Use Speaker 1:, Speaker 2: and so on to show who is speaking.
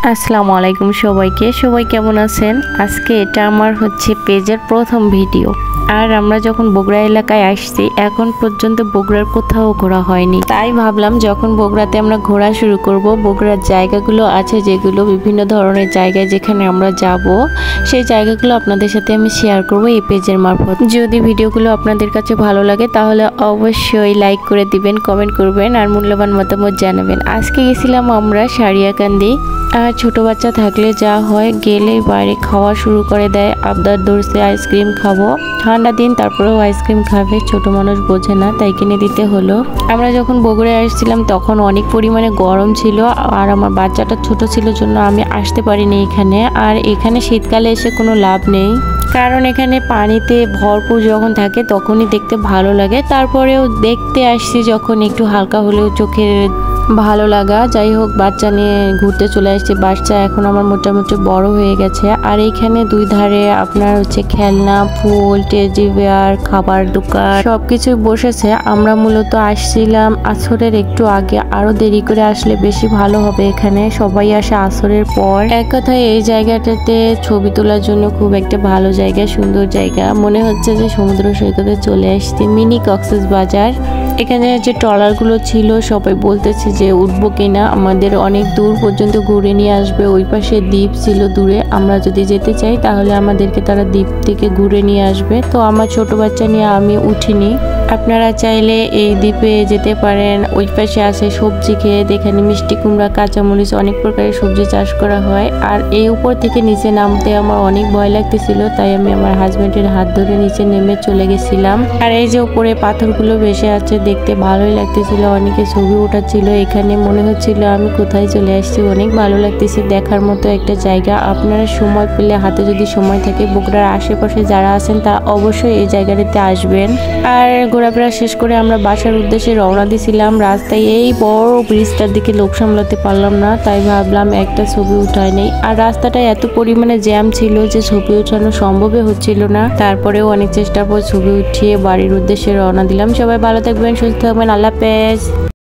Speaker 1: আসসালামু আলাইকুম সবাই কেমন আছেন। আজকে এটা আমার পেজের প্রথম ভিডিও। আর আমরা যখন বগুড়া এলাকায় আসছি এখন পর্যন্ত বগুড়ার কোথাও ঘোরা হয়নি, তাই ভাবলাম যখন বগুড়াতে আমরা ঘোরা শুরু করব, বগুড়ার জায়গাগুলো আছে যেগুলো বিভিন্ন ধরনের জায়গায় যেখানে আমরা যাব, সেই জায়গাগুলো আপনাদের সাথে আমি শেয়ার করব এই পেজের মারফত। যদি ভিডিওগুলো আপনাদের কাছে ভালো লাগে তাহলে অবশ্যই লাইক করে দিবেন, কমেন্ট করবেন আর মূল্যবান মতামত জানাবেন। আজকে গেছিলাম আমরা সারিয়াকান্দি। আর ছোট বাচ্চা থাকলে যা হয়, গেলে বাইরে খাওয়া শুরু করে দেয়, আবদার ধরছে আইসক্রিম খাবো। ঠান্ডা দিন তারপরেও আইসক্রিম খাবে, ছোট মানুষ বোঝে না, তাই কিনে দিতে হলো। আমরা যখন বগুড়ায় আসছিলাম তখন অনেক পরিমাণে গরম ছিল আর আমার বাচ্চাটা ছোট ছিল জন্য আমি আসতে পারিনি এখানে। আর এখানে শীতকালে এসে কোনো লাভ নেই, কারণ এখানে পানিতে ভরপুর যখন থাকে তখনই দেখতে ভালো লাগে। তারপরেও দেখতে আসছি যখন একটু হালকা হলেও চোখের ভালো লাগা। যাই হোক, বাচ্চা নিয়ে ঘুরতে চলে আসছি। বাচ্চা এখন আমার মোটামুটি বড় হয়ে গেছে। আর এইখানে দুই ধারে আপনার খেলনা, ফুল, টেডি বিয়ার, খাবার দোকান সবকিছু বসেছে। আমরা মূলত আসছিলাম আসরের একটু আগে, আরো দেরি করে আসলে বেশি ভালো হবে। এখানে সবাই আসে আসরের পর। এক কথায় এই জায়গাটাতে ছবি তোলার জন্য খুব একটা ভালো জায়গা, সুন্দর জায়গা। মনে হচ্ছে যে সমুদ্র সৈকতে চলে আসছি। মিনি কক্সবাজার। এখানে যে ট্রলারগুলো ছিল সবাই বলতেছে যে উঠবো কিনা, আমাদের অনেক দূর পর্যন্ত ঘুরে নিয়ে আসবে। ওই পাশে দ্বীপ ছিল দূরে, আমরা যদি যেতে চাই তাহলে আমাদেরকে তারা দ্বীপ থেকে ঘুরে নিয়ে আসবে। তো আমার ছোট বাচ্চা নিয়ে আমি উঠিনি। আপনারা চাইলে এই দ্বীপে যেতে পারেন। ওই পাশে আছে সবজি ক্ষেত, এখানে মিষ্টি কুমড়া, কাঁচামরিচ, অনেক প্রকারের সবজি চাষ করা হয়। আর এই উপর থেকে নিচে নামতে আমার অনেক ভয় লাগতেছিল, তাই আমি আমার হাজবেন্ডের হাত ধরে নিচে নেমে চলে গেছিলাম। আর এই যে উপরে পাথরগুলো ভেসে আছে, দেখতে ভালোই লাগতেছিল। অনেকে ছবি ওঠাচ্ছিল, এখানে মনে হচ্ছিল আমি কোথায় চলে আসছি। অনেক ভালো লাগতেছে, দেখার মতো একটা জায়গা। আপনারা সময় পেলে, হাতে যদি সময় থাকে, বগুড়ার আশেপাশে যারা আছেন তারা অবশ্যই এই জায়গাটাতে আসবেন। আর ঘোরাফেরা শেষ করে আমরা বাসার উদ্দেশ্যে রওনা দিয়েছিলাম। রাস্তায় এই বড় ব্রিজটার দিকে লোক সামলাতে পারলাম না, তাই ভাবলাম একটা ছবি উঠাই নেই। আর রাস্তাটা এত পরিমাণে জ্যাম ছিল যে ছবি উঠানো সম্ভবই হচ্ছিল না। তারপরেও অনেক চেষ্টার পর ছবি উঠিয়ে বাড়ির উদ্দেশ্যে রওনা দিলাম। সবাই ভালো থাকবেন, সুস্থ থাকবেন, আল্লাহ হাফেজ।